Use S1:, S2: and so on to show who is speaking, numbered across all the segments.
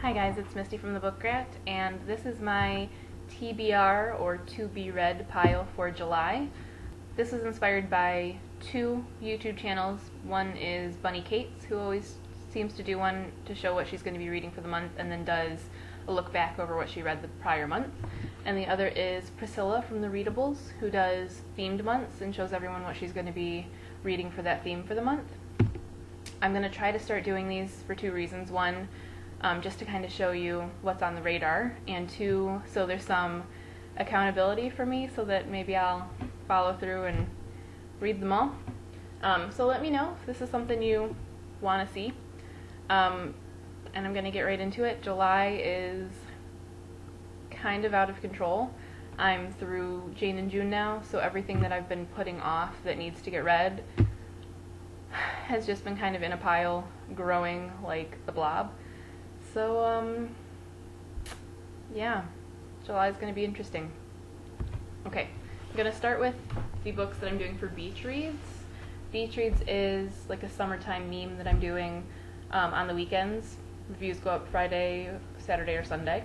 S1: Hi guys, it's Misty from the Book Rat, and this is my TBR or To Be Read pile for July. This is inspired by two YouTube channels. One is Bunny Kate's, who always seems to do one to show what she's going to be reading for the month and then does a look back over what she read the prior month. And the other is Priscilla from The Readables, who does themed months and shows everyone what she's going to be reading for that theme for the month. I'm going to try to start doing these for two reasons. One, just to kind of show you what's on the radar, and two, so there's some accountability for me so that maybe I'll follow through and read them all. So let me know if this is something you want to see. And I'm going to get right into it. July is kind of out of control. I'm through Jane and June now, so everything that I've been putting off that needs to get read has just been kind of in a pile, growing like the blob. So, yeah, July is going to be interesting. Okay, I'm going to start with the books that I'm doing for Beach Reads. Beach Reads is like a summertime meme that I'm doing on the weekends. Reviews go up Friday, Saturday, or Sunday.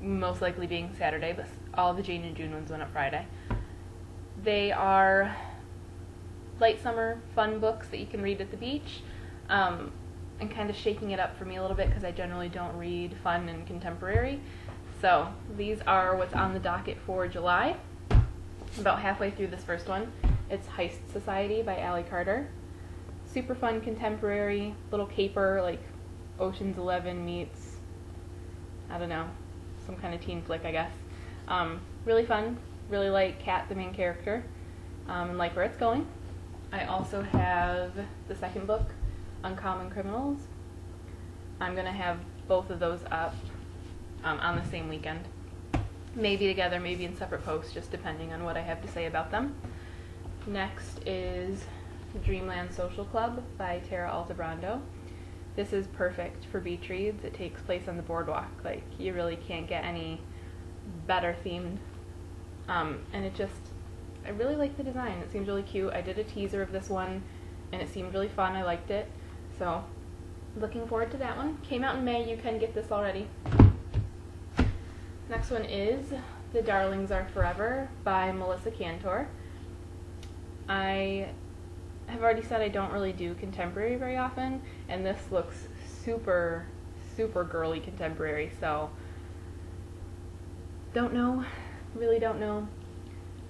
S1: Most likely being Saturday, but all the Jane and June ones went up Friday. They are light summer fun books that you can read at the beach, and kind of shaking it up for me a little bit because I generally don't read fun and contemporary. So these are what's on the docket for July. About halfway through this first one. It's Heist Society by Allie Carter. Super fun contemporary, little caper, like Ocean's 11 meets, I don't know, some kind of teen flick, I guess. Really fun, really like Kat, the main character, and like where it's going. I also have the second book, Uncommon Criminals. I'm going to have both of those up on the same weekend. Maybe together, maybe in separate posts, just depending on what I have to say about them. Next is Dreamland Social Club by Tara Altebrando. This is perfect for beach reads. It takes place on the boardwalk. Like, you really can't get any better themed. And I really like the design. It seems really cute. I did a teaser of this one, and it seemed really fun. I liked it. So, looking forward to that one. Came out in May. You can get this already. Next one is The Darlings Are Forever by Melissa Cantor. I have already said I don't really do contemporary very often, and this looks super, super girly contemporary, so don't know. Really don't know.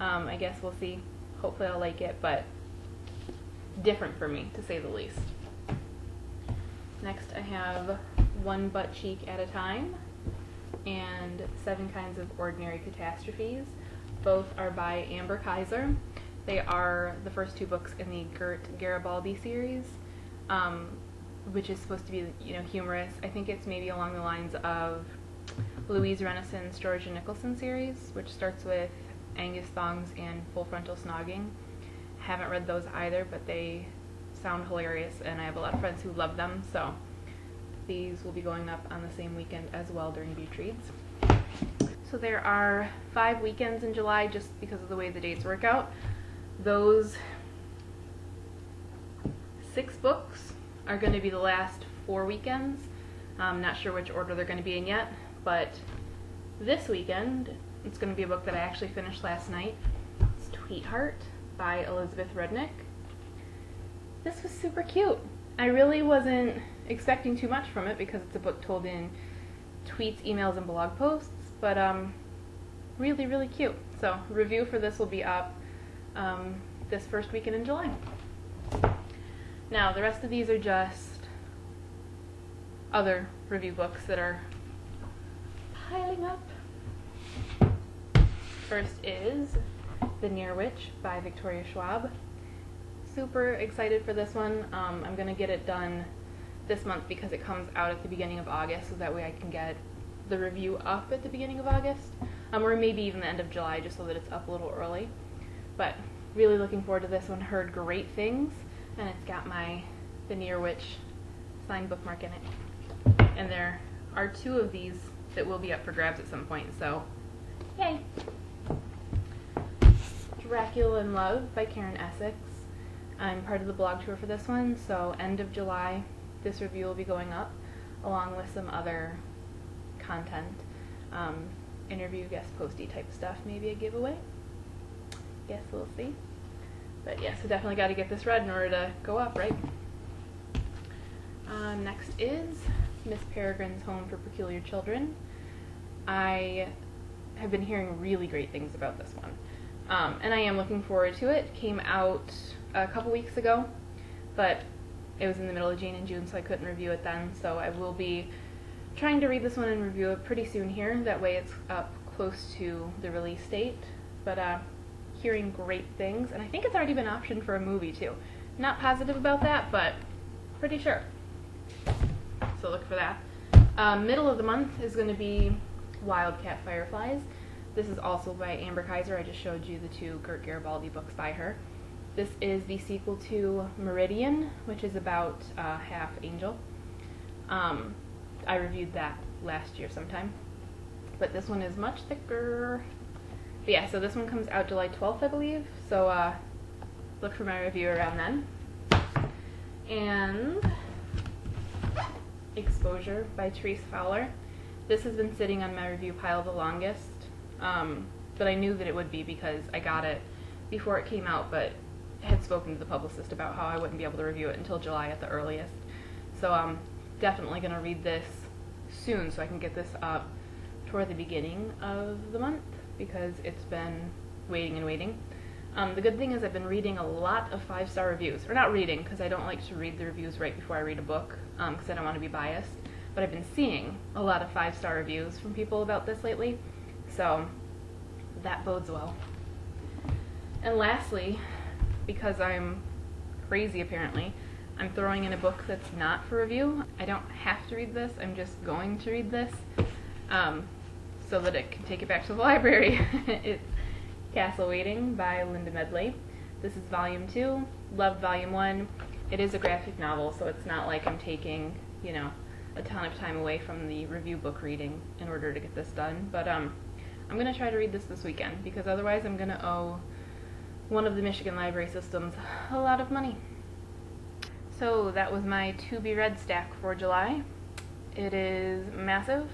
S1: I guess we'll see. Hopefully I'll like it, but different for me, to say the least. Next I have One Butt Cheek at a Time and 7 Kinds of Ordinary Catastrophes. Both are by Amber Kaiser. They are the first 2 books in the Gert Garibaldi series, which is supposed to be, humorous. I think it's maybe along the lines of Louise Rennison's Georgia Nicholson series, which starts with Angus Thongs and Full Frontal Snogging. Haven't read those either, but they sound hilarious, and I have a lot of friends who love them, so these will be going up on the same weekend as well during Beach Reads. So there are 5 weekends in July just because of the way the dates work out. Those 6 books are going to be the last 4 weekends. I'm not sure which order they're going to be in yet, but this weekend it's going to be a book that I actually finished last night. It's Tweetheart by Elizabeth Rudnick. This was super cute. I really wasn't expecting too much from it because it's a book told in tweets, emails, and blog posts, but really, really cute. So review for this will be up this first weekend in July. Now the rest of these are just other review books that are piling up. First is The Near Witch by Victoria Schwab. Super excited for this one. I'm going to get it done this month because it comes out at the beginning of August, so that way I can get the review up at the beginning of August, or maybe even the end of July, just so that it's up a little early. But really looking forward to this one. Heard great things, and it's got my The Near Witch signed bookmark in it. And there are 2 of these that will be up for grabs at some point, so yay! Dracula in Love by Karen Essex. I'm part of the blog tour for this one, so end of July this review will be going up. along with some other content, interview, guest posty type stuff, maybe a giveaway. Guess we'll see. But yeah, so definitely got to get this read in order to go up, right? Next is Miss Peregrine's Home for Peculiar Children. I have been hearing really great things about this one, and I am looking forward to it. It came out a couple weeks ago, but it was in the middle of June and June, so I couldn't review it then, so I will be trying to read this one and review it pretty soon here. That way it's up close to the release date, but hearing great things, and I think it's already been optioned for a movie too. Not positive about that, but pretty sure. So look for that. Middle of the month is going to be Wildcat Fireflies. This is also by Amber Kaiser. I just showed you the two Gert Garibaldi books by her. This is the sequel to Meridian, which is about half angel. I reviewed that last year sometime, but this one is much thicker. But yeah, so this one comes out July 12th, I believe, so look for my review around then. And Exposure by Therese Fowler. This has been sitting on my review pile the longest, but I knew that it would be because I got it before it came out, but had spoken to the publicist about how I wouldn't be able to review it until July at the earliest. So I'm definitely going to read this soon so I can get this up toward the beginning of the month because it's been waiting and waiting. The good thing is I've been reading a lot of 5-star reviews. Or not reading, because I don't like to read the reviews right before I read a book, because I don't want to be biased. But I've been seeing a lot of 5-star reviews from people about this lately, so that bodes well. And lastly, because I'm crazy apparently, I'm throwing in a book that's not for review. I don't have to read this, I'm just going to read this, so that it can take it back to the library. It's Castle Waiting by Linda Medley. This is volume 2, loved volume 1. It is a graphic novel, so it's not like I'm taking, you know, a ton of time away from the review book reading in order to get this done. But I'm going to try to read this weekend, because otherwise I'm going to owe one of the Michigan library systems a lot of money. So that was my to-be-read stack for July. It is massive.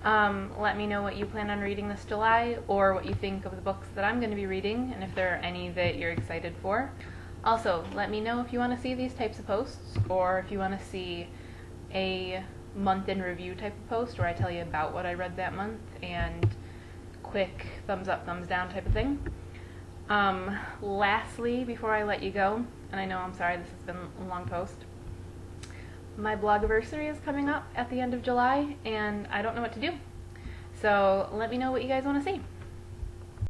S1: Let me know what you plan on reading this July, or what you think of the books that I'm going to be reading, and if there are any that you're excited for. Also, let me know if you want to see these types of posts, or if you want to see a month in review type of post where I tell you about what I read that month and quick thumbs up, thumbs down type of thing. Lastly, before I let you go, and I know I'm sorry this has been a long post, my blogiversary is coming up at the end of July and I don't know what to do. So let me know what you guys want to see.